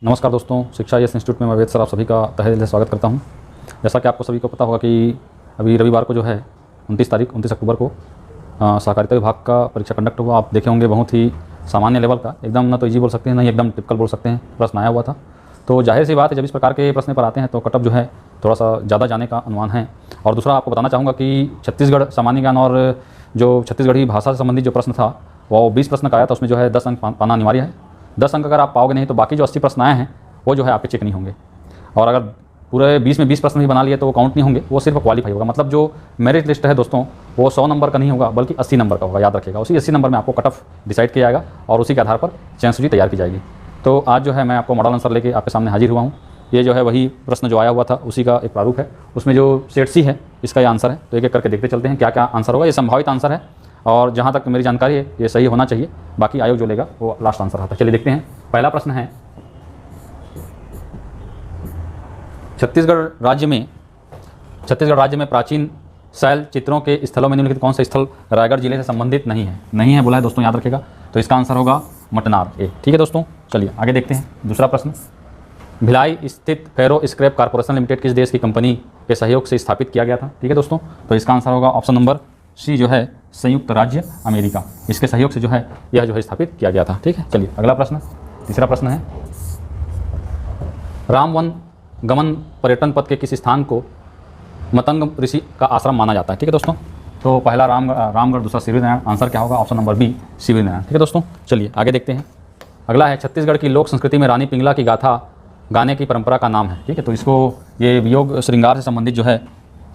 नमस्कार दोस्तों, शिक्षा यस इंस्टीट्यूट में मैं वेद सर आप सभी का तहे दिल से स्वागत करता हूं। जैसा कि आपको सभी को पता होगा कि अभी रविवार को जो है 29 अक्टूबर को सहकारिता विभाग का परीक्षा कंडक्ट हुआ। आप देखे होंगे बहुत ही सामान्य लेवल का, एकदम ना तो ईजी बोल सकते हैं, ना ही एकदम टिपिकल बोल सकते हैं, प्रश्न आया हुआ था। तो जाहिर सी बात है, जब इस प्रकार के प्रश्न पर आते हैं तो कटअप जो है थोड़ा सा ज़्यादा जाने का अनुमान है। और दूसरा आपको बताना चाहूँगा कि छत्तीसगढ़ सामान्य ज्ञान और जो छत्तीसगढ़ी भाषा से संबंधित जो प्रश्न था वो 20 प्रश्न का आया था। उसमें जो है 10 अंक पाना अनिवार्य है। 10 अंक अगर आप पाओगे नहीं तो बाकी जो 80 प्रश्न आए हैं वो जो है आपके चेक नहीं होंगे। और अगर पूरे 20 में 20 प्रश्न भी बना लिए तो वो काउंट नहीं होंगे, वो सिर्फ क्वालिफाई होगा। मतलब जो मेरिट लिस्ट है दोस्तों वो 100 नंबर का नहीं होगा बल्कि 80 नंबर का होगा, याद रखिएगा। उसी 80 नंबर में आपको कट ऑफ डिसाइड किया जाएगा और उसी के आधार पर चयन सूची तैयार की जाएगी। तो आज जो है मैं आपको मॉडल आंसर लेके आपके सामने हाजिर हुआ हूँ। ये जो है वही प्रश्न जो आया हुआ था उसी का एक प्रारूप है। उसमें जो सेट सी है इसका ये आंसर है। तो एक एक करके देखते चलते हैं क्या क्या आंसर होगा। ये संभावित आंसर है और जहाँ तक मेरी जानकारी है ये सही होना चाहिए, बाकी आयोग जो लेगा वो लास्ट आंसर आता है। चलिए देखते हैं। पहला प्रश्न है, छत्तीसगढ़ राज्य में प्राचीन शैल चित्रों के स्थलों में निम्नलिखित कौन सा स्थल रायगढ़ जिले से संबंधित नहीं है बोला है दोस्तों, याद रखिएगा। तो इसका आंसर होगा मटनार ए। ठीक है दोस्तों, चलिए आगे देखते हैं। दूसरा प्रश्न, भिलाई स्थित फेरो स्क्रैप कॉर्पोरेशन लिमिटेड किस देश की कंपनी के सहयोग से स्थापित किया गया था? ठीक है दोस्तों, तो इसका आंसर होगा ऑप्शन नंबर सी जो है संयुक्त राज्य अमेरिका। इसके सहयोग से जो है यह जो है स्थापित किया गया था। ठीक है, चलिए अगला प्रश्न, तीसरा प्रश्न है, रामवन गमन पर्यटन पथ के किस स्थान को मतंग ऋषि का आश्रम माना जाता है? ठीक है दोस्तों, तो पहला रामगढ़, दूसरा शिवनारायण। आंसर क्या होगा? Option number B Shivnarayan. ठीक है दोस्तों, चलिए आगे देखते हैं। अगला है, छत्तीसगढ़ की लोक संस्कृति में रानी पिंगला की गाथा गाने की परंपरा का नाम है। ठीक है, तो इसको ये वियोग श्रृंगार से संबंधित जो है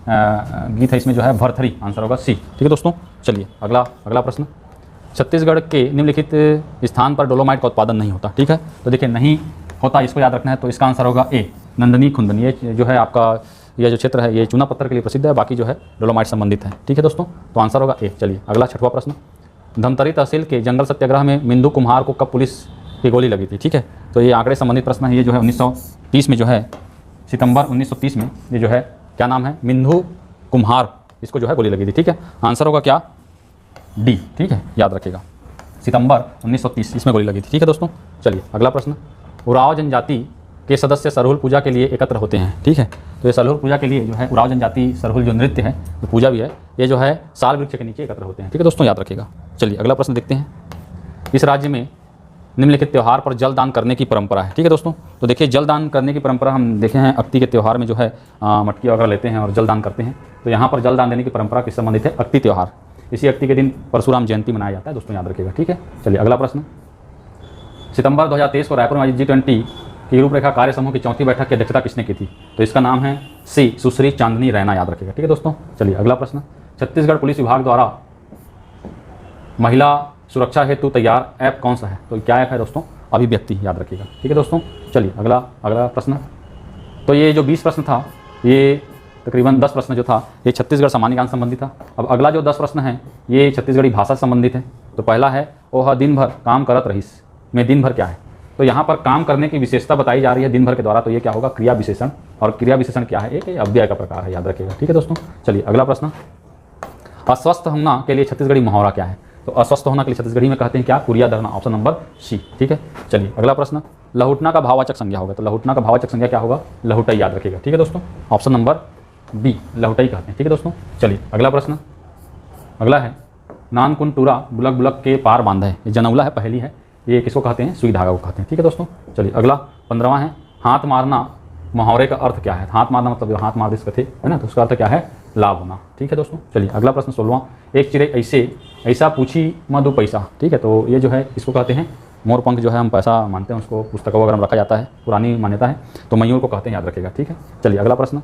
गीत है, इसमें जो है भरथरी। आंसर होगा सी। ठीक है दोस्तों, चलिए अगला प्रश्न, छत्तीसगढ़ के निम्नलिखित स्थान पर डोलोमाइट का उत्पादन नहीं होता। ठीक है, तो देखिए नहीं होता, इसको याद रखना है। तो इसका आंसर होगा ए नंदनी खुंदनी। ये जो है आपका यह जो क्षेत्र है ये चूना पत्थर के लिए प्रसिद्ध है, बाकी जो है डोलोमाइट संबंधित है। ठीक है दोस्तों, तो आंसर होगा ए। चलिए अगला छठवां प्रश्न, धमतरी तहसील के जंगल सत्याग्रह में मिंदू कुम्हार को कब पुलिस की गोली लगी थी? ठीक है, तो ये आंकड़े संबंधित प्रश्न है। ये जो है 1930 में जो है सितंबर 1930 में ये जो है क्या नाम है, मिंदू कुम्हार, इसको जो है गोली लगी थी। ठीक है, आंसर होगा क्या? डी। ठीक है, याद रखिएगा, सितंबर 1930 इसमें गोली लगी थी। ठीक है दोस्तों, चलिए अगला प्रश्न, उराव जनजाति के सदस्य सरहुल पूजा के लिए एकत्र होते हैं। ठीक है, तो ये सरहुल पूजा के लिए जो है उराव जनजाति सरहुल जो नृत्य है, जो पूजा भी है, ये जो है साल वृक्ष के नीचे एकत्र होते हैं। ठीक है दोस्तों, याद रखिएगा। चलिए अगला प्रश्न देखते हैं, इस राज्य में निम्नलिखित त्यौहार पर जल दान करने की परंपरा है। ठीक है दोस्तों, तो देखिए जल दान करने की परंपरा हम देखे हैं अक्ति के त्यौहार में जो है मटकी वगैरह लेते हैं और जल दान करते हैं। तो यहाँ पर जल दान देने की परंपरा किस संबंधित है? अक्ति त्यौहार। इसी अक्ति के दिन परशुराम जयंती मनाया जाता है दोस्तों, याद रखिएगा। ठीक है, चलिए अगला प्रश्न, सितंबर 2023 को रायपुर में G20 की रूपरेखा कार्य समूह की 4वीं बैठक की अध्यक्षता किसने की थी? तो इसका नाम है सी सुश्री चांदनी रैना, याद रखिएगा। ठीक है दोस्तों, चलिए अगला प्रश्न, छत्तीसगढ़ पुलिस विभाग द्वारा महिला सुरक्षा हेतु तैयार ऐप कौन सा है? तो क्या ऐप है दोस्तों? अभिव्यक्ति, याद रखिएगा। ठीक है दोस्तों, चलिए अगला प्रश्न, तो ये जो 20 प्रश्न था ये तकरीबन 10 प्रश्न जो था ये छत्तीसगढ़ सामान्य ज्ञान संबंधी था। अब अगला जो 10 प्रश्न है ये छत्तीसगढ़ी भाषा से संबंधित है। तो पहला है, ओह दिन भर काम करत रहीस में दिन भर क्या है? तो यहाँ पर काम करने की विशेषता बताई जा रही है दिन भर के द्वारा, तो ये क्या होगा? क्रिया विशेषण। और क्रिया विशेषण क्या है? एक अव्यय का प्रकार है, याद रखिएगा। ठीक है दोस्तों, चलिए अगला प्रश्न, अस्वस्थ होना के लिए छत्तीसगढ़ी मुहावरा क्या है? तो अस्वस्थ होना के लिए छत्तीसगढ़ी में कहते हैं क्या? कुरिया धरना। Option number C. ठीक है, चलिए अगला प्रश्न, लहुटना का भाववाचक संज्ञा होगा। तो लहुटना का भाववाचक संज्ञा क्या होगा? लहुटई, याद रखिएगा। ठीक है दोस्तों, ऑप्शन नंबर बी लहुटई कहते हैं। ठीक है दोस्तों, चलिए अगला प्रश्न, अगला है, नानकुन-टूरा बुलक बुलक के पार बांधा है। ये जनौला है, पहली है, ये किसको कहते हैं? सुई धागा को कहते हैं। ठीक है दोस्तों, चलिए अगला 15वां है, हाथ मारना मुहावरे का अर्थ क्या है? हाथ मारना मतलब जो हाथ मार दिस थे है ना, तो उसका अर्थ क्या है? लाभ होना। ठीक है दोस्तों, चलिए अगला प्रश्न 16वां, एक चिड़ै ऐसा पूछी मधु पैसा। ठीक है, तो ये जो है इसको कहते हैं मोर पंख, जो है हम पैसा मानते हैं, उसको पुस्तकों वगैरह में रखा जाता है, पुरानी मान्यता है, तो मयूर को कहते हैं, याद रखिएगा। ठीक है, चलिए अगला प्रश्न,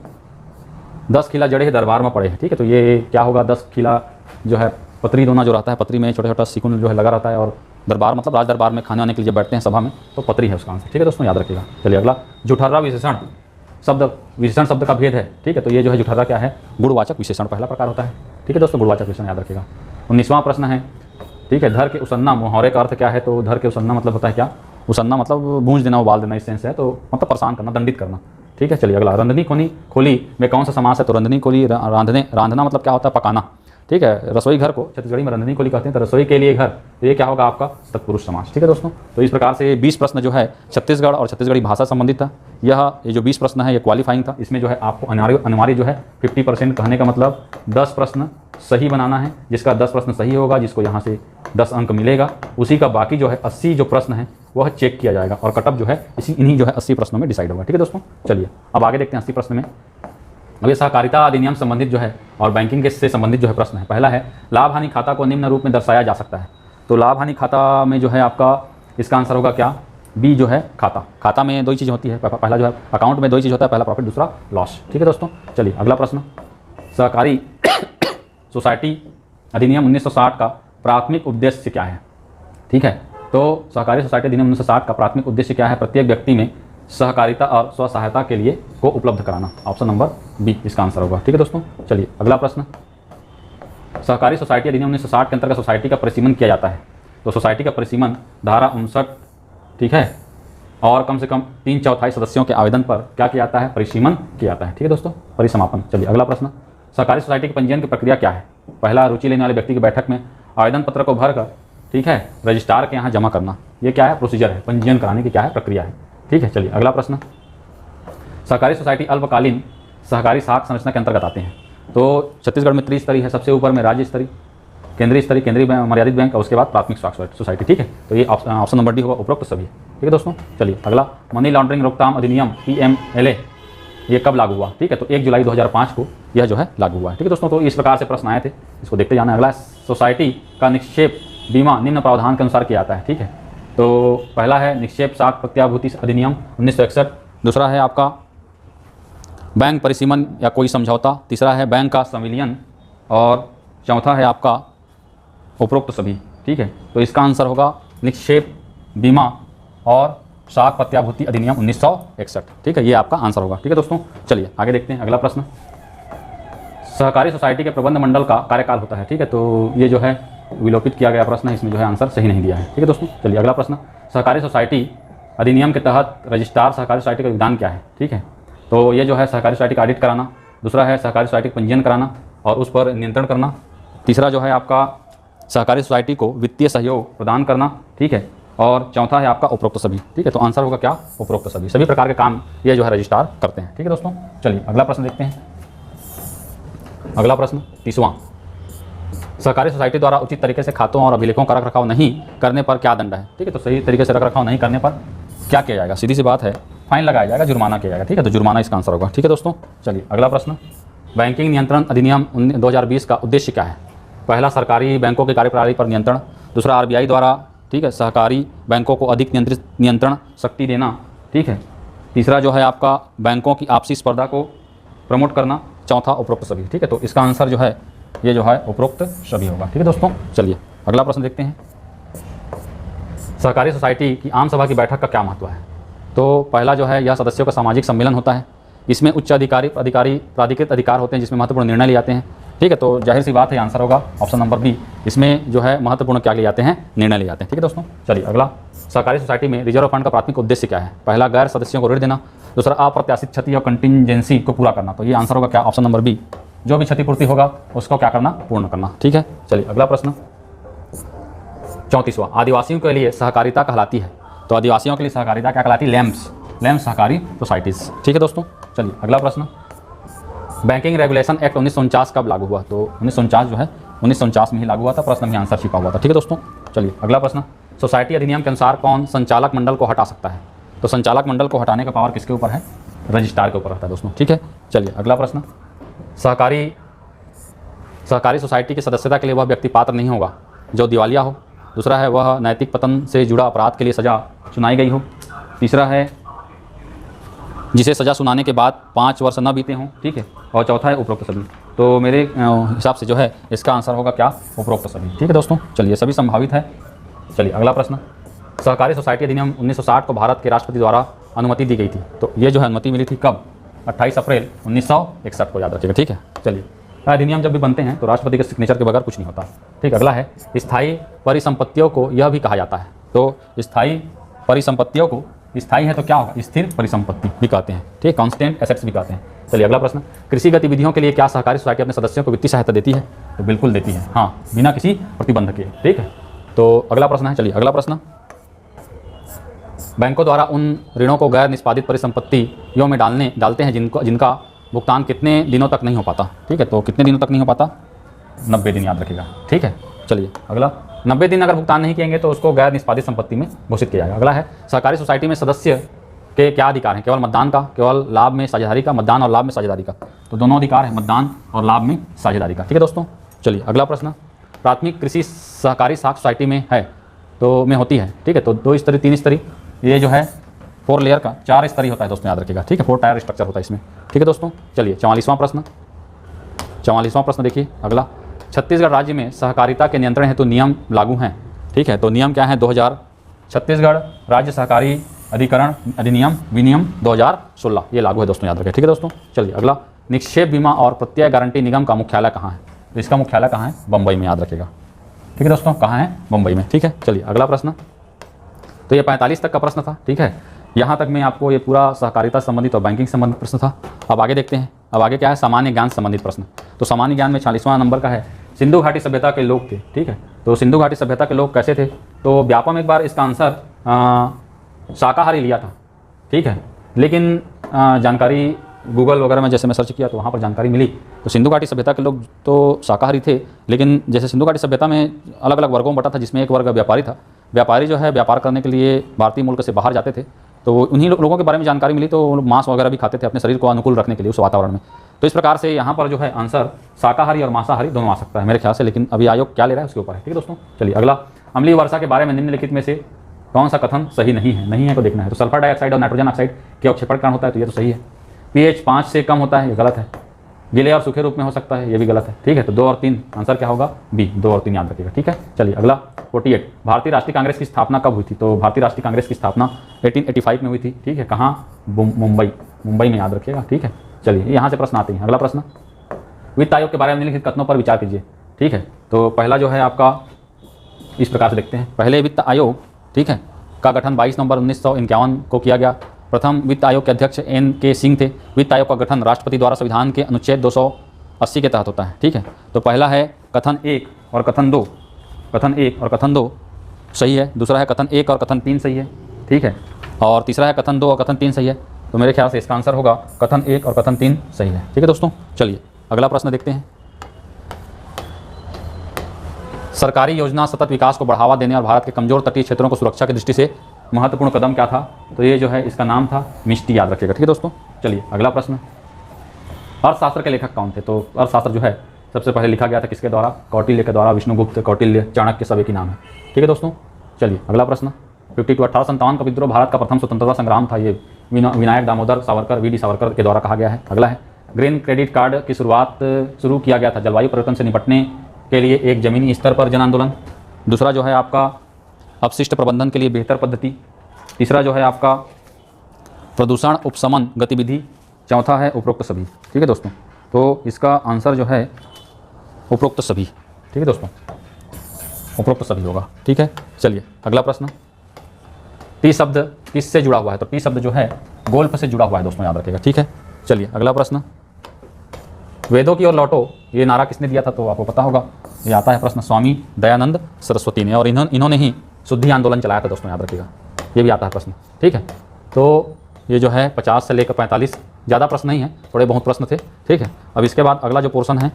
10 खिला जड़े दरबार में पड़े हैं। ठीक है, तो ये क्या होगा? 10 खिला जो है पतरी दोना जो रहता है, पतरी में छोटा छोटा सिकुन जो है लगा रहता है, और दरबार मतलब राज दरबार में खाने आने के लिए जब बैठते हैं सभा में, तो पतरी है उसका आंसर। ठीक है दोस्तों, याद रखिएगा। चलिए अगला, जुठर्रा विशेषण शब्द का भेद है। ठीक है, तो ये जो है जुठर्रा क्या है? गुणवाचक विशेषण पहला प्रकार होता है। ठीक है दोस्तों, गुणवाचक विशेषण, याद रखिएगा। 19वां प्रश्न है, ठीक है, धर के उसन्ना मुहावरे का अर्थ क्या है? तो धर के उसन्ना मतलब होता है क्या? उसन्ना मतलब गूंज देना, उबाल देना, इस सेंस है, तो मतलब परेशान करना, दंडित करना। ठीक है, चलिए अगला, रंधनी खोली में कौन सा समास है? तो रंधनी खोली रांधना मतलब क्या होता है? पकाना। ठीक है। रसोई घर को छत्तीसगढ़ी में रंधनी कोली कहते हैं, तो रसोई के लिए घर, तो ये क्या होगा आपका तत्पुरुष समास। ठीक है दोस्तों, तो इस प्रकार से 20 प्रश्न जो है छत्तीसगढ़ और छत्तीसगढ़ी भाषा संबंधित था। ये जो 20 प्रश्न है ये क्वालिफाइंग था। इसमें जो है आपको अनिवार्य जो है 50% कहने का मतलब 10 प्रश्न सही बनाना है, जिसका 10 प्रश्न सही होगा, जिसको यहाँ से 10 अंक मिलेगा, उसी का बाकी जो है 80 जो प्रश्न है वह चेक किया जाएगा और कटअप जो है इन्हीं जो है 80 प्रश्नों में डिसाइड होगा। ठीक है दोस्तों, चलिए अब आगे देखते हैं 80 प्रश्न में। अब ये सहकारिता अधिनियम संबंधित जो है और बैंकिंग के से संबंधित जो है प्रश्न है। पहला है लाभ हानि खाता को निम्न रूप में दर्शाया जा सकता है। तो लाभ हानि खाता में जो है आपका इसका आंसर होगा क्या, बी जो है खाता। खाता में दो ही चीज़ होती है, पहला जो है अकाउंट में दो ही चीज़ होता है, पहला प्रॉफिट दूसरा लॉस। ठीक है दोस्तों, चलिए अगला प्रश्न। सहकारी सोसाइटी अधिनियम 1960 का प्राथमिक उद्देश्य क्या है। ठीक है, तो सहकारी सोसाइटी अधिनियम 1960 का प्राथमिक उद्देश्य क्या है, प्रत्येक व्यक्ति में सहकारिता और स्व सहायता के लिए को उपलब्ध कराना। ऑप्शन नंबर बी इसका आंसर होगा। ठीक है दोस्तों, चलिए अगला प्रश्न। सहकारी सोसाइटी अधिनियम 1960 के अंतर्गत सोसाइटी का परिसीमन किया जाता है। तो सोसाइटी का परिसीमन धारा 59, ठीक है, और कम से कम 3/4 सदस्यों के आवेदन पर क्या किया जाता है, परिसीमन किया जाता है। ठीक है दोस्तों, परिसमापन। चलिए अगला प्रश्न। सहकारी सोसाइटी के पंजीयन की प्रक्रिया क्या है। पहला, रुचि लेने वाले व्यक्ति की बैठक में आवेदन पत्र को भरकर, ठीक है, रजिस्ट्रार के यहाँ जमा करना। ये क्या है, प्रोसीजर है, पंजीयन कराने की क्या है, प्रक्रिया है। ठीक है, चलिए अगला प्रश्न। सहकारी सोसाइटी अल्पकालीन सहकारी साख संरचना के अंतर्गत आते हैं। तो छत्तीसगढ़ में त्रिस्तरीय है, सबसे ऊपर में राज्य स्तरीय, केंद्रीय स्तरीय, केंद्रीय मर्यादित बैंक और उसके बाद प्राथमिक सोसाइटी। ठीक है, तो ये ऑप्शन नंबर डी होगा, उपरोक्त सभी। ठीक है दोस्तों, चलिए अगला। मनी लॉन्ड्रिंग रोकथाम अधिनियम PMLA ये कब लागू हुआ। ठीक है, तो 1 जुलाई 2005 को यह जो है लागू हुआ है। ठीक है दोस्तों, तो इस प्रकार से प्रश्न आए थे, इसको देखते जाना है। अगला, सोसाइटी का निक्षेप बीमा निम्न प्रावधान के अनुसार किया जाता है। ठीक है, तो पहला है निक्षेप साख प्रत्याभूति अधिनियम 1961, दूसरा है आपका बैंक परिसीमन या कोई समझौता, तीसरा है बैंक का संविलियन और चौथा है आपका उपरोक्त सभी। ठीक है, तो इसका आंसर होगा निक्षेप बीमा और साख प्रत्याभूति अधिनियम 1961। ठीक है, ये आपका आंसर होगा। ठीक है दोस्तों, चलिए आगे देखते हैं अगला प्रश्न। सहकारी सोसाइटी के प्रबंध मंडल का कार्यकाल होता है। ठीक है, तो ये जो है विलोपित किया गया प्रश्न है, इसमें जो है आंसर सही नहीं दिया है। ठीक है दोस्तों, चलिए अगला प्रश्न। सहकारी सोसाइटी अधिनियम के तहत रजिस्ट्रार सहकारी सोसाइटी का योगदान क्या है। ठीक है, तो ये जो है सहकारी सोसाइटी का ऑडिट कराना, दूसरा है सहकारी सोसाइटी का पंजीयन कराना और उस पर नियंत्रण करना, तीसरा जो है आपका सहकारी सोसाइटी को वित्तीय सहयोग प्रदान करना। ठीक है, और चौथा है आपका उपरोक्त सभी। ठीक है, तो आंसर होगा क्या, उपरोक्त सभी। सभी प्रकार के काम ये जो है रजिस्ट्रार करते हैं। ठीक है दोस्तों, चलिए अगला प्रश्न देखते हैं। अगला प्रश्न 30वां। सहकारी सोसाइटी द्वारा उचित तरीके से खातों और अभिलेखों का रखरखाव नहीं करने पर क्या दंड है। ठीक है, तो सही तरीके से रखरखाव नहीं करने पर क्या किया जाएगा, सीधी सी बात है, फाइन लगाया जाएगा, जुर्माना किया जाएगा। ठीक है, तो जुर्माना इसका आंसर होगा। ठीक है दोस्तों, चलिए अगला प्रश्न। बैंकिंग नियंत्रण अधिनियम 2020 का उद्देश्य क्या है। पहला, सरकारी बैंकों की कार्यप्रणाली पर नियंत्रण, दूसरा RBI द्वारा, ठीक है, सहकारी बैंकों को अधिक नियंत्रण शक्ति देना। ठीक है, तीसरा जो है आपका बैंकों की आपसी स्पर्धा को प्रमोट करना, चौथा उपरोक्त सभी। ठीक है, तो इसका आंसर जो है ये जो है उपरोक्त सभी होगा। ठीक है दोस्तों, चलिए अगला प्रश्न देखते हैं। सहकारी सोसाइटी की आम सभा की बैठक का क्या महत्व है। तो पहला जो है यह सदस्यों का सामाजिक सम्मेलन होता है। इसमें उच्च प्राधिकृत अधिकार होते हैं जिसमें महत्वपूर्ण निर्णय लिए जाते हैं। ठीक है, तो जाहिर सी बात है आंसर होगा ऑप्शन नंबर बी। इसमें जो है महत्वपूर्ण क्या लिए जाते हैं, निर्णय लिए जाते हैं। ठीक है दोस्तों, चलिए अगला। सहकारी सोसाइटी में रिजर्व फंड का प्राथमिक उद्देश्य क्या है। पहला, गैर सदस्यों को ऋण देना, दूसरा अप्रत्याशित क्षति और कंटिजेंसी को पूरा करना। तो ये आंसर होगा क्या, ऑप्शन नंबर बी। जो भी क्षतिपूर्ति होगा उसको क्या करना, पूर्ण करना। ठीक है, चलिए अगला प्रश्न 34वां। आदिवासियों के लिए सहकारिता कहलाती है। तो आदिवासियों के लिए सहकारिता क्या कहलाती है, लैम्स सहकारी सोसाइटीज़। ठीक है दोस्तों, चलिए अगला प्रश्न। बैंकिंग रेगुलेशन एक्ट 1949 कब लागू हुआ। तो 1949 जो है 1949 में ही लागू हुआ था, प्रश्न में आंसर छिपा हुआ था। ठीक है दोस्तों, चलिए अगला प्रश्न। सोसाइटी अधिनियम के अनुसार कौन संचालक मंडल को हटा सकता है। तो संचालक मंडल को हटाने का पावर किसके ऊपर है, रजिस्ट्रार के ऊपर रहता है दोस्तों। ठीक है, चलिए अगला प्रश्न। सहकारी सोसाइटी की सदस्यता के लिए वह व्यक्ति पात्र नहीं होगा जो दिवालिया हो, दूसरा है वह नैतिक पतन से जुड़ा अपराध के लिए सज़ा सुनाई गई हो, तीसरा है जिसे सज़ा सुनाने के बाद 5 वर्ष न बीते हों। ठीक है, और चौथा है उपरोक्त सभी। तो मेरे हिसाब से जो है इसका आंसर होगा क्या, उपरोक्त सभी। ठीक है दोस्तों, चलिए सभी संभावित है। चलिए अगला प्रश्न। सहकारी सोसाइटी अधिनियम 1960 को भारत के राष्ट्रपति द्वारा अनुमति दी गई थी। तो ये जो है अनुमति मिली थी कब, 28 अप्रैल 1961 को, याद रखिएगा। ठीक है, चलिए अधिनियम जब भी बनते हैं तो राष्ट्रपति के सिग्नेचर के बगैर कुछ नहीं होता। ठीक, अगला है स्थायी परिसंपत्तियों को यह भी कहा जाता है। तो स्थायी परिसंपत्तियों को, स्थायी है तो क्या होगा, स्थिर परिसंपत्ति भी कहते हैं। ठीक, कांस्टेंट एसेट्स भी कहते हैं। चलिए अगला प्रश्न, कृषि गतिविधियों के लिए क्या सहकारी सोसाइटी अपने सदस्यों को वित्तीय सहायता देती है? तो बिल्कुल देती है, हाँ, बिना किसी प्रतिबंध के। ठीक है, तो अगला प्रश्न है, चलिए अगला प्रश्न, बैंकों द्वारा उन ऋणों को गैर निष्पादित परिसंपत्तियों में डालते हैं जिनका भुगतान कितने दिनों तक नहीं हो पाता? ठीक है, तो कितने दिनों तक नहीं हो पाता? 90 दिन, याद रखिएगा। ठीक है, चलिए अगला, 90 दिन अगर भुगतान नहीं किएंगे तो उसको गैर निष्पादित संपत्ति में घोषित किया जाएगा। अगला है, सहकारी सोसाइटी में सदस्य के क्या अधिकार हैं? केवल मतदान का, केवल लाभ में साझेदारी का, मतदान और लाभ में साझेदारी का? तो दोनों अधिकार है, मतदान और लाभ में साझेदारी का। ठीक है दोस्तों, चलिए अगला प्रश्न, प्राथमिक कृषि सहकारी साख सोसाइटी में है तो में होती है। ठीक है, तो 2 स्तरीय, 3 स्तरीय, ये जो है 4 लेयर का 4 स्तरीय होता है दोस्तों, याद रखिएगा। ठीक है, 4 टायर स्ट्रक्चर होता है इसमें। ठीक है दोस्तों, चलिए 44वां प्रश्न, 44वां प्रश्न देखिए अगला, छत्तीसगढ़ राज्य में सहकारिता के नियंत्रण हेतु नियम लागू हैं। ठीक है, तो नियम क्या है? 2000 छत्तीसगढ़ राज्य सहकारी अधिकरण अधिनियम विनियम 2016 ये लागू है दोस्तों, याद रखें। ठीक है दोस्तों, चलिए अगला, निक्षेप बीमा और प्रत्यय गारंटी निगम का मुख्यालय कहाँ है? तो इसका मुख्यालय कहाँ है? बम्बई में, याद रखिएगा। ठीक है दोस्तों, कहाँ है? बम्बई में। ठीक है, चलिए अगला प्रश्न, तो ये 45 तक का प्रश्न था। ठीक है, यहाँ तक मैं आपको ये पूरा सहकारिता संबंधित और बैंकिंग संबंधित प्रश्न था। अब आगे देखते हैं, अब आगे क्या है? सामान्य ज्ञान संबंधित प्रश्न। तो सामान्य ज्ञान में 46वां नंबर का है, सिंधु घाटी सभ्यता के लोग थे। ठीक है, तो सिंधु घाटी सभ्यता के लोग कैसे थे? तो व्यापम एक बार इसका आंसर शाकाहारी लिया था। ठीक है, लेकिन जानकारी गूगल वगैरह में जैसे मैं सर्च किया तो वहाँ पर जानकारी मिली, तो सिंधु घाटी सभ्यता के लोग तो शाकाहारी थे, लेकिन जैसे सिंधु घाटी सभ्यता में अलग अलग वर्गों में बटा था, जिसमें एक वर्ग व्यापारी था। व्यापारी जो है व्यापार करने के लिए भारतीय मुल्क से बाहर जाते थे, तो उन्हीं लोगों के बारे में जानकारी मिली, तो मांस वगैरह भी खाते थे अपने शरीर को अनुकूल रखने के लिए उस वातावरण में। तो इस प्रकार से यहाँ पर जो है आंसर शाकाहारी और मांसाहारी दोनों आ सकता है मेरे ख्याल से, लेकिन अभी आयोग क्या ले रहा है उसके ऊपर है। ठीक है दोस्तों, चलिए अगला, अम्लीय वर्षा के बारे में निम्नलिखित में से कौन सा कथन सही नहीं है? नहीं है को देखना है। तो सल्फर डाइऑक्साइड और नाइट्रोजन ऑक्साइड के अवक्षेपण कारण होता है, तो ये तो सही है। pH 5 से कम होता है, ये गलत है। गीले और सूखे रूप में हो सकता है, ये भी गलत है। ठीक है, तो 2 और 3 आंसर क्या होगा? बी, 2 और 3 याद रखिएगा। ठीक है, चलिए अगला, 48, भारतीय राष्ट्रीय कांग्रेस की स्थापना कब हुई थी? तो भारतीय राष्ट्रीय कांग्रेस की स्थापना 1885 में हुई थी। ठीक है, कहाँ? मुंबई में, याद रखिएगा। ठीक है, चलिए यहाँ से प्रश्न आते हैं। अगला प्रश्न, वित्त आयोग के बारे में निम्नलिखित कथनों पर विचार कीजिए। ठीक है, तो पहला जो है आपका इस प्रकार से देखते हैं, पहले वित्त आयोग, ठीक है, का गठन 22 नवंबर 1951 को किया गया। प्रथम वित्त आयोग के अध्यक्ष N.K. सिंह थे। वित्त आयोग का गठन राष्ट्रपति द्वारा संविधान के अनुच्छेद 280 के तहत होता है। ठीक है, तो पहला है कथन 1 और कथन 2, कथन 1 और कथन 2 सही है। दूसरा है कथन 1 और कथन 3 सही है। ठीक है, और तीसरा है कथन 2 और कथन 3 सही है। तो मेरे ख्याल से इसका आंसर होगा कथन 1 और कथन 3 सही है। ठीक है दोस्तों, चलिए अगला प्रश्न देखते हैं। सरकारी योजना सतत विकास को बढ़ावा देने और भारत के कमजोर तटीय क्षेत्रों को सुरक्षा की दृष्टि से महत्वपूर्ण कदम क्या था? तो ये जो है इसका नाम था मिष्टी, याद रखिएगा। ठीक है दोस्तों, चलिए अगला प्रश्न, अर्थशास्त्र के लेखक कौन थे? तो अर्थशास्त्र जो है सबसे पहले लिखा गया था किसके द्वारा? कौटिल्य के द्वारा। विष्णुगुप्त, कौटिल्य, चाणक्य सभी के नाम है। ठीक है दोस्तों, चलिए अगला प्रश्न, 52, 1857 का विद्रोह भारत का प्रथम स्वतंत्रता संग्राम था। ये विनायक दामोदर सावरकर, वी.डी. सावरकर के द्वारा कहा गया है। अगला है, ग्रीन क्रेडिट कार्ड की शुरू किया गया था जलवायु परिवर्तन से निपटने के लिए एक जमीनी स्तर पर जन आंदोलन। दूसरा जो है आपका अपशिष्ट प्रबंधन के लिए बेहतर पद्धति। तीसरा जो है आपका प्रदूषण उपशमन गतिविधि। चौथा है उपरोक्त सभी। ठीक है दोस्तों, तो इसका आंसर जो है उपरोक्त सभी। ठीक है दोस्तों, उपरोक्त सभी होगा। ठीक है, चलिए अगला प्रश्न, टी शब्द किससे जुड़ा हुआ है? तो टी शब्द जो है गोल्फ से जुड़ा हुआ है दोस्तों, याद रखिएगा। ठीक है, चलिए अगला प्रश्न, वेदों की ओर लौटो, ये नारा किसने दिया था? तो आपको पता होगा, ये आता है प्रश्न स्वामी दयानंद सरस्वती ने, और इन्होंने ही शुद्धि आंदोलन चलाया था दोस्तों, याद रखिएगा। ये भी आता है प्रश्न। ठीक है, तो ये जो है 50 से लेकर 45, ज़्यादा प्रश्न नहीं है, थोड़े बहुत प्रश्न थे। ठीक है, अब इसके बाद अगला जो पोर्शन है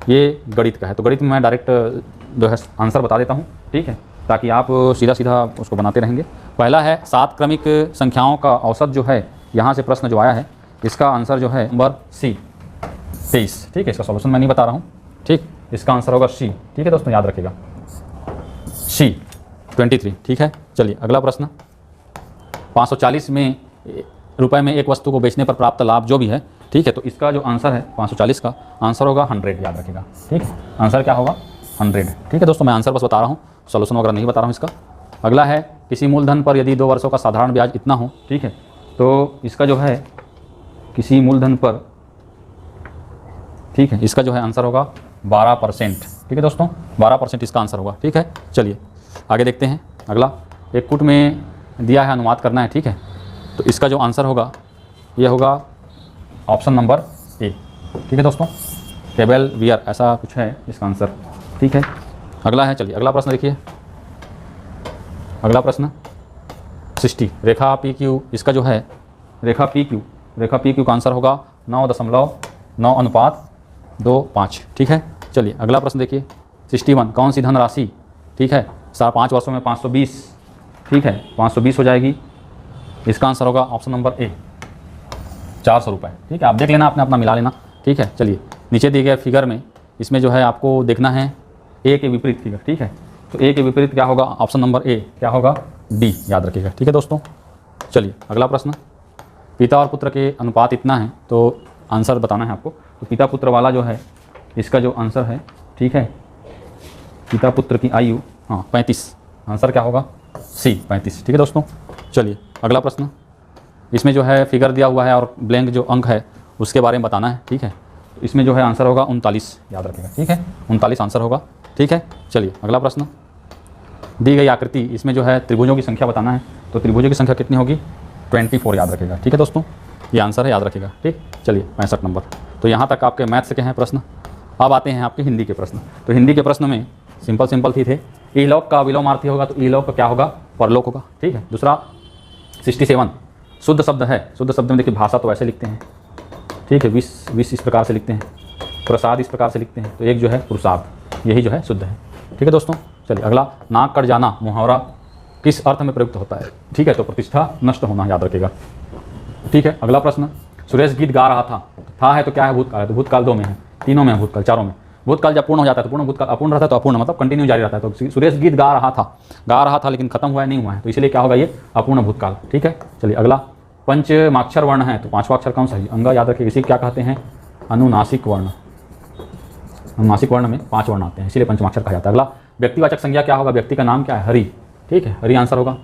ये गणित का है। तो गणित में मैं डायरेक्ट जो है आंसर बता देता हूँ। ठीक है, ताकि आप सीधा सीधा उसको बनाते रहेंगे। पहला है 7 क्रमिक संख्याओं का औसत जो है, यहाँ से प्रश्न जो आया है इसका आंसर जो है नंबर सी 23। ठीक है, इसका सॉल्यूशन मैं नहीं बता रहा हूँ। ठीक, इसका आंसर होगा सी। ठीक है दोस्तों, याद रखिएगा, सी 23। ठीक है, चलिए अगला प्रश्न, 540 में रुपए में एक वस्तु को बेचने पर प्राप्त लाभ जो भी है। ठीक है, तो इसका जो आंसर है 540 का आंसर होगा 100, याद रखिएगा। ठीक है, आंसर क्या होगा? 100। ठीक है दोस्तों, मैं आंसर बस बता रहा हूँ, सॉल्यूशन वगैरह नहीं बता रहा हूँ इसका। अगला है, किसी मूलधन पर यदि 2 वर्षों का साधारण ब्याज इतना हो। ठीक है, तो इसका जो है किसी मूलधन पर, ठीक है, इसका जो है आंसर होगा 12%। ठीक है दोस्तों, 12% इसका आंसर होगा। ठीक है, चलिए आगे देखते हैं। अगला, एक कुट में दिया है, अनुवाद करना है। ठीक है, तो इसका जो आंसर होगा ये होगा ऑप्शन नंबर ठीक है दोस्तों, केबल वियर ऐसा कुछ है इसका आंसर। ठीक है, अगला है, चलिए अगला प्रश्न देखिए। अगला प्रश्न 60, रेखा पी क्यू, इसका जो है रेखा पी क्यू का आंसर होगा 9.9:5। ठीक है, चलिए अगला प्रश्न देखिए। 61, कौन सी धनराशि, ठीक है, 5 वर्षों में 520, ठीक है, 520 हो जाएगी। इसका आंसर होगा ऑप्शन नंबर ए 400 रुपये। ठीक है, आप देख लेना, आपने अपना मिला लेना। ठीक है, चलिए नीचे दिए गए फिगर में इसमें जो है आपको देखना है ए के विपरीत फिगर। ठीक है, तो ए के विपरीत क्या होगा, ऑप्शन नंबर ए क्या होगा, डी, याद रखिएगा। ठीक है दोस्तों, चलिए अगला प्रश्न। पिता और पुत्र के अनुपात इतना है, तो आंसर बताना है आपको। तो पिता पुत्र वाला जो है इसका जो आंसर है, ठीक है, पिता पुत्र की आयु 35, आंसर क्या होगा, सी 35। ठीक है दोस्तों, चलिए अगला प्रश्न। इसमें जो है फिगर दिया हुआ है और ब्लैंक जो अंक है उसके बारे में बताना है। ठीक है, इसमें जो है आंसर होगा 39, याद रखिएगा। ठीक है, 39 आंसर होगा। ठीक है, चलिए अगला प्रश्न। दी गई आकृति, इसमें जो है त्रिभुजों की संख्या बताना है। तो त्रिभुजों की संख्या कितनी होगी, 24, याद रखिएगा। ठीक है दोस्तों, ये आंसर है, याद रखिएगा। ठीक, चलिए 65 नंबर। तो यहाँ तक आपके मैथ्स के हैं प्रश्न। अब आते हैं आपके हिंदी के प्रश्न। तो हिंदी के प्रश्न में सिंपल ही थे। ईलोक का विलोमार्थी होगा, तो ईलोक का क्या होगा, परलोक होगा। ठीक है, दूसरा 67, शुद्ध शब्द है। शुद्ध शब्द में देखिए भाषा तो ऐसे लिखते हैं, ठीक है, विष इस प्रकार से लिखते हैं, प्रसाद इस प्रकार से लिखते हैं, तो एक जो है पुरुषार्थ, यही जो है शुद्ध है। ठीक है दोस्तों, चलिए अगला। नाक कट जाना मुहावरा किस अर्थ में प्रयुक्त होता है, ठीक है, तो प्रतिष्ठा नष्ट होना, याद रखिएगा। ठीक है, अगला प्रश्न। सुरेश गीत गा रहा था है तो क्या है, भूतकाल है, तो भूतकाल 2 में है, तीनों में है, भूतकाल 4 में। भूतकाल जब पूर्ण हो जाता है तो पूर्ण भूतकाल, अपूर्ण रहता है तो अपूर्ण, मतलब कंटिन्यू जारी रहता है। तो सुरेश गीत गा रहा था लेकिन खत्म हुआ है, नहीं हुआ है, तो इसलिए क्या होगा, ये अपूर्ण भूतकाल। ठीक है, चलिए अगला। पंचमाक्षर वर्ण है, तो 5वां अक्षर कौन सा है, अंगा, याद रखिए। इसी क्या कहते हैं, अनुनासिक वर्ण। अनुनासिक वर्ण में 5 वर्ण आते हैं, इसीलिए पंचमाक्षर कहा जाता है। अगला, व्यक्तिवाचक संज्ञा क्या होगा, व्यक्ति का नाम क्या है, हरि। ठीक है, हरि आंसर होगा।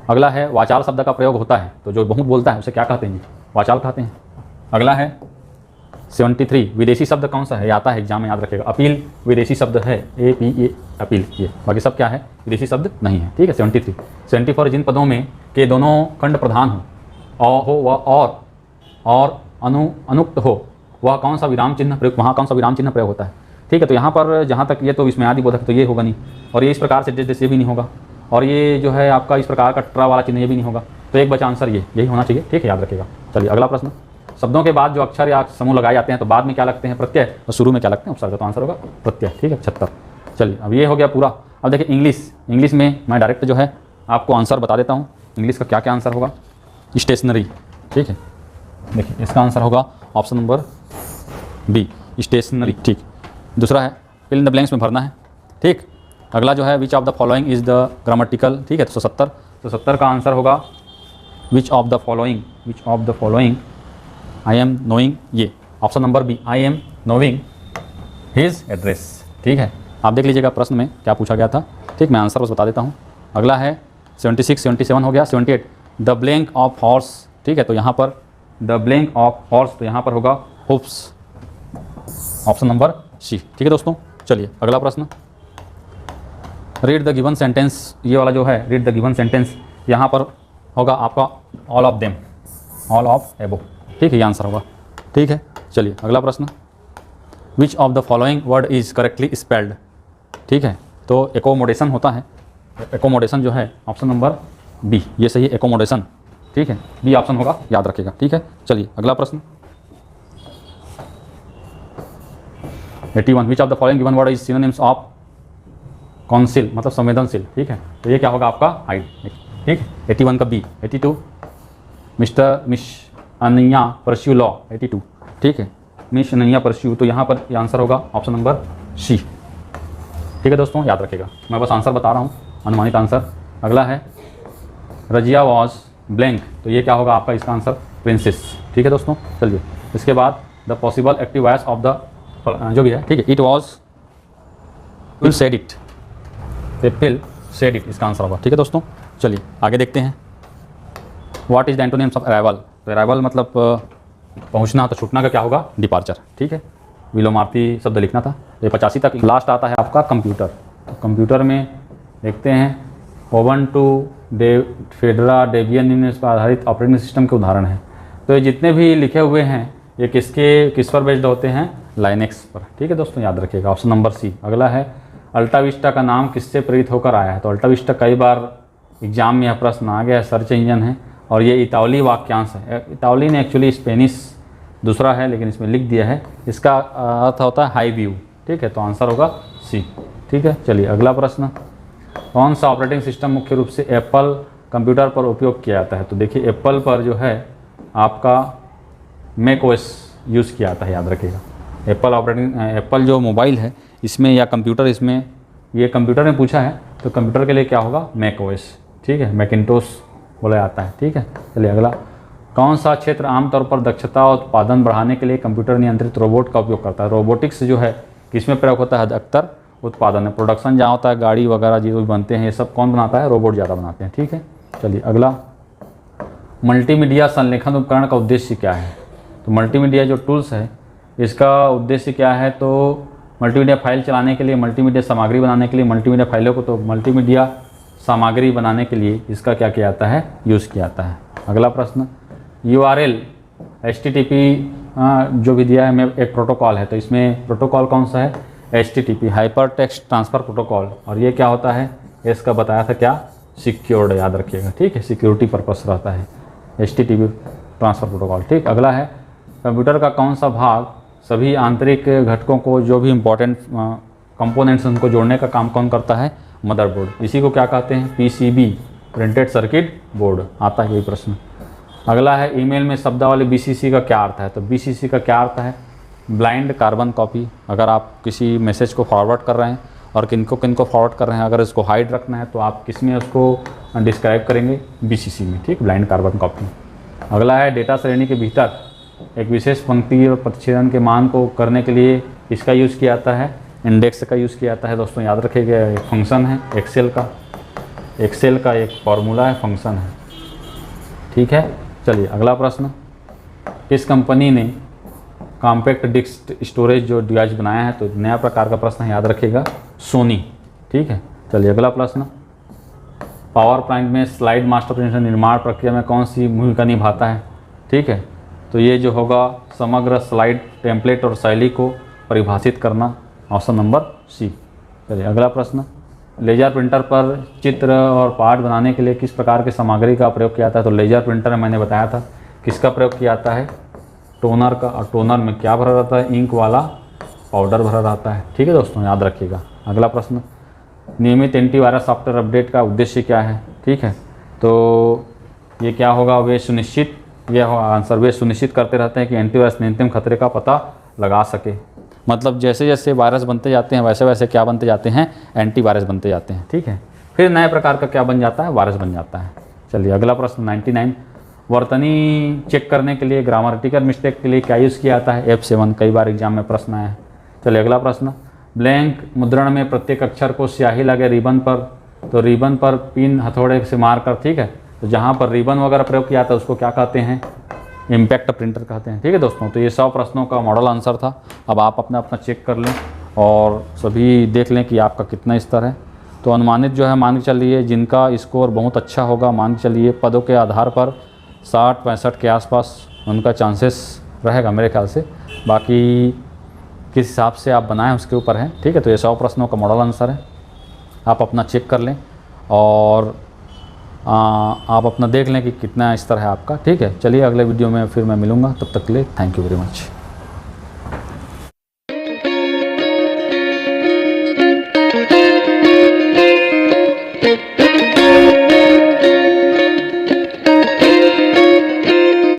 अगला है, वाचाल शब्द का प्रयोग होता है, तो जो बहुत बोलता है उसे क्या कहते हैं, वाचाल कहते हैं। अगला है 73, विदेशी शब्द कौन सा है, आता है एग्जाम में, याद रखिएगा। अपील विदेशी शब्द है, APA अपील, ये बाकी सब क्या है, विदेशी शब्द नहीं है। ठीक है, 73। 74, जिन पदों में के दोनों खंड प्रधान हो हो वह और अनुक्त हो, वह कौन सा विराम चिन्ह प्रयोग, वहाँ कौन सा विराम चिन्ह प्रयोग होता है। ठीक है, तो यहाँ पर जहाँ तक ये तो विस्मयादि बोधक, तो ये होगा नहीं, और ये इस प्रकार से जैसे भी नहीं होगा, और ये जो है आपका इस प्रकार का ट्रा वाला चिन्ह ये भी नहीं होगा, तो एक बचा आंसर यही होना चाहिए। ठीक है, याद रखिएगा। चलिए अगला प्रश्न। शब्दों के बाद जो अक्षर या समूह लगाए जाते हैं तो बाद में क्या लगते हैं, प्रत्यय, और शुरू में क्या लगते हैं, उपसर्ग, तो आंसर होगा प्रत्यय। ठीक है, 76। चलिए अब ये हो गया पूरा। अब देखिए इंग्लिश में मैं डायरेक्ट जो है आपको आंसर बता देता हूँ। इंग्लिश का क्या क्या आंसर होगा, स्टेशनरी। ठीक है, देखिए इसका आंसर होगा ऑप्शन नंबर बी, स्टेशनरी। ठीक, दूसरा है फिल इन द ब्लैंक्स में भरना है। ठीक, अगला जो है which of the following is the grammatical. ठीक है, तो 70 का आंसर होगा which of the following I am knowing, ये option number B, I am knowing his address. ठीक है, आप देख लीजिएगा प्रश्न में क्या पूछा गया था। ठीक, मैं आंसर बस बता देता हूँ। अगला है 76, 77 हो गया। 78, द ब्लैंक ऑफ हॉर्स। ठीक है, तो यहाँ पर द ब्लैंक ऑफ हॉर्स, तो यहाँ पर होगा हुप्स, ऑप्शन नंबर सी। ठीक है दोस्तों, चलिए अगला प्रश्न। रीड द गिवन सेंटेंस, ये वाला जो है रीड द गिवन सेंटेंस, यहाँ पर होगा आपका all of them, all of एबो। ठीक है, ये आंसर होगा। ठीक है, चलिए अगला प्रश्न। विच of the following word is correctly spelled. ठीक है, तो एकोमोडेशन होता है, एकोमोडेशन जो है ऑप्शन नंबर बी, ये सही है, एकोमोडेशन। ठीक है, बी ऑप्शन होगा, याद रखिएगा। ठीक है, चलिए अगला प्रश्न। 81, विच of the following given word is synonyms of council, मतलब संवेदनशील। ठीक है, तो ये क्या होगा आपका हाइड। ठीक है, 81 का बी। 82, मिस अनैया परस्यू लॉ, 82। ठीक है, मिस अनैया परस्यू, तो यहाँ पर आंसर होगा ऑप्शन नंबर सी। ठीक है दोस्तों, याद रखिएगा, मैं बस आंसर बता रहा हूँ, अनुमानित आंसर। अगला है रजिया वॉज ब्लैंक, तो ये क्या होगा आपका इसका आंसर प्रिंसेस। ठीक है दोस्तों, चलिए इसके बाद the possible active voice of the जो भी है। ठीक है, it was will said it, will said it, इसका आंसर होगा। ठीक है दोस्तों, चलिए आगे देखते हैं। What is the antonyms of arrival, तो अराइवल मतलब पहुंचना, तो छूटना का क्या होगा, डिपार्चर। ठीक है, विलोमार्थी शब्द लिखना था। ये 85 तक। लास्ट आता है आपका कंप्यूटर। तो कंप्यूटर में देखते हैं ओवन टू फेडरा डेबियन पर आधारित ऑपरेटिंग सिस्टम के उदाहरण हैं। तो ये जितने भी लिखे हुए हैं ये किस पर बेस्ड होते हैं? लाइनेक्स पर। ठीक है दोस्तों, याद रखिएगा। Option number C. अगला है अल्टा विस्टा का नाम किससे प्रेरित होकर आया है? तो अल्टा विस्टा कई बार एग्जाम में यह प्रश्न आ गया है, सर्च इंजन है और ये इतावली वाक्यांश है। इतावली ने एक्चुअली स्पेनिश दूसरा है लेकिन इसमें लिख दिया है। इसका अर्थ होता है हाई व्यू। ठीक है, तो आंसर होगा सी। ठीक है, चलिए अगला प्रश्न। कौन सा ऑपरेटिंग सिस्टम मुख्य रूप से एप्पल कंप्यूटर पर उपयोग किया जाता है? तो देखिए एप्पल पर जो है आपका मैक ओएस यूज़ किया जाता है, याद रखिएगा। एप्पल जो मोबाइल है इसमें या कंप्यूटर, इसमें ये कंप्यूटर में पूछा है तो कंप्यूटर के लिए क्या होगा? Mac OS. ठीक है, मैकिन्टोश बोला जाता है। ठीक है, चलिए अगला। कौन सा क्षेत्र आमतौर पर दक्षता और उत्पादन बढ़ाने के लिए कंप्यूटर नियंत्रित रोबोट का उपयोग करता है? रोबोटिक्स जो है किसमें प्रयोग होता है? अधिकतर उत्पादन है। प्रोडक्शन जहाँ होता है, गाड़ी वगैरह जो भी बनते हैं ये सब कौन बनाता है? रोबोट ज़्यादा बनाते हैं। ठीक है, चलिए अगला। मल्टीमीडिया संलेखन उपकरण का उद्देश्य क्या है? तो मल्टीमीडिया जो टूल्स है इसका उद्देश्य क्या है? तो मल्टीमीडिया फाइल चलाने के लिए, मल्टीमीडिया सामग्री बनाने के लिए, मल्टीमीडिया फाइलों को तो मल्टीमीडिया सामग्री बनाने के लिए इसका क्या किया जाता है? यूज़ किया जाता है। अगला प्रश्न। URL HTTP जो भी दिया है मैं एक प्रोटोकॉल है, तो इसमें प्रोटोकॉल कौन सा है? HTTP hyper text transfer protocol. और ये क्या होता है? इसका बताया था क्या? सिक्योर्ड, याद रखिएगा। ठीक है, सिक्योरिटी पर्पस रहता है HTTP ट्रांसफ़र प्रोटोकॉल। ठीक, अगला है कंप्यूटर का कौन सा भाग सभी आंतरिक घटकों को, जो भी इंपॉर्टेंट कंपोनेंट्स उनको जोड़ने का काम कौन करता है? मदरबोर्ड। इसी को क्या कहते हैं? PCB printed circuit board. आता है यही प्रश्न। अगला है ईमेल में शब्दावली BCC का क्या अर्थ है? तो BCC का क्या अर्थ है? Blind carbon copy. अगर आप किसी मैसेज को फॉरवर्ड कर रहे हैं और किनको फॉरवर्ड कर रहे हैं, अगर इसको हाइड रखना है तो आप किस में उसको डिस्क्राइब करेंगे? BCC में। ठीक, ब्लाइंड कार्बन कॉपी। अगला है डेटा श्रेणी के भीतर एक विशेष पंक्ति और प्रतिच्छेदन के मान को करने के लिए इसका यूज़ किया जाता है? इंडेक्स का यूज़ किया जाता है। दोस्तों याद रखिएगा, एक फंक्शन है एक्सेल का एक फॉर्मूला है, फंक्शन है। ठीक है, चलिए अगला प्रश्न। किस कंपनी ने कॉम्पैक्ट डिस्क स्टोरेज जो डिवाइस बनाया है? तो नया प्रकार का प्रश्न है, याद रखिएगा, सोनी। ठीक है, चलिए अगला प्रश्न। पावर पॉइंट में स्लाइड मास्टर प्रेजेंटेशन निर्माण प्रक्रिया में कौन सी भूमिका निभाता है? ठीक है, तो ये जो होगा समग्र स्लाइड टेम्पलेट और शैली को परिभाषित करना। Option number C. चलिए अगला प्रश्न। लेजर प्रिंटर पर चित्र और पाठ बनाने के लिए किस प्रकार की सामग्री का प्रयोग किया जाता है? तो लेजर प्रिंटर में मैंने बताया था किसका प्रयोग किया जाता है? टोनर का। और टोनर में क्या भरा रहता है? इंक वाला पाउडर भरा रहता है। ठीक है दोस्तों, याद रखिएगा। अगला प्रश्न। नियमित एंटीवायरस सॉफ्टवेयर अपडेट का उद्देश्य क्या है? ठीक है, तो ये क्या होगा? वे सुनिश्चित, यह आंसर, वे सुनिश्चित करते रहते हैं कि एंटीवायरस न्यूनतम खतरे का पता लगा सके। मतलब जैसे जैसे वायरस बनते जाते हैं वैसे वैसे क्या बनते जाते हैं? एंटीवायरस बनते जाते हैं। ठीक है, फिर नए प्रकार का क्या बन जाता है? वायरस बन जाता है। चलिए अगला प्रश्न 99। वर्तनी चेक करने के लिए ग्रामेटिकल मिस्टेक के लिए क्या यूज़ किया जाता है? F7। कई बार एग्जाम में प्रश्न आया है। चलिए अगला प्रश्न। ब्लैंक मुद्रण में प्रत्येक अक्षर को स्याही लगे रिबन पर, तो रिबन पर पिन हथौड़े से मार कर, ठीक है, तो जहाँ पर रिबन वगैरह प्रयोग किया जाता है उसको क्या कहते हैं? इम्पैक्ट प्रिंटर कहते हैं। ठीक है दोस्तों, तो ये 100 प्रश्नों का मॉडल आंसर था। अब आप अपना चेक कर लें और सभी देख लें कि आपका कितना स्तर है। तो अनुमानित जो है मान के चलिए जिनका स्कोर बहुत अच्छा होगा, मान के चलिए पदों के आधार पर 60-65 के आसपास उनका चांसेस रहेगा मेरे ख्याल से। बाकी किस हिसाब से आप बनाएं उसके ऊपर है। ठीक है, तो ये 100 प्रश्नों का मॉडल आंसर है। आप अपना चेक कर लें और आप अपना देख लें कि कितना स्तर है आपका। ठीक है, चलिए अगले वीडियो में फिर मैं मिलूँगा, तब तक के लिए थैंक यू वेरी मच।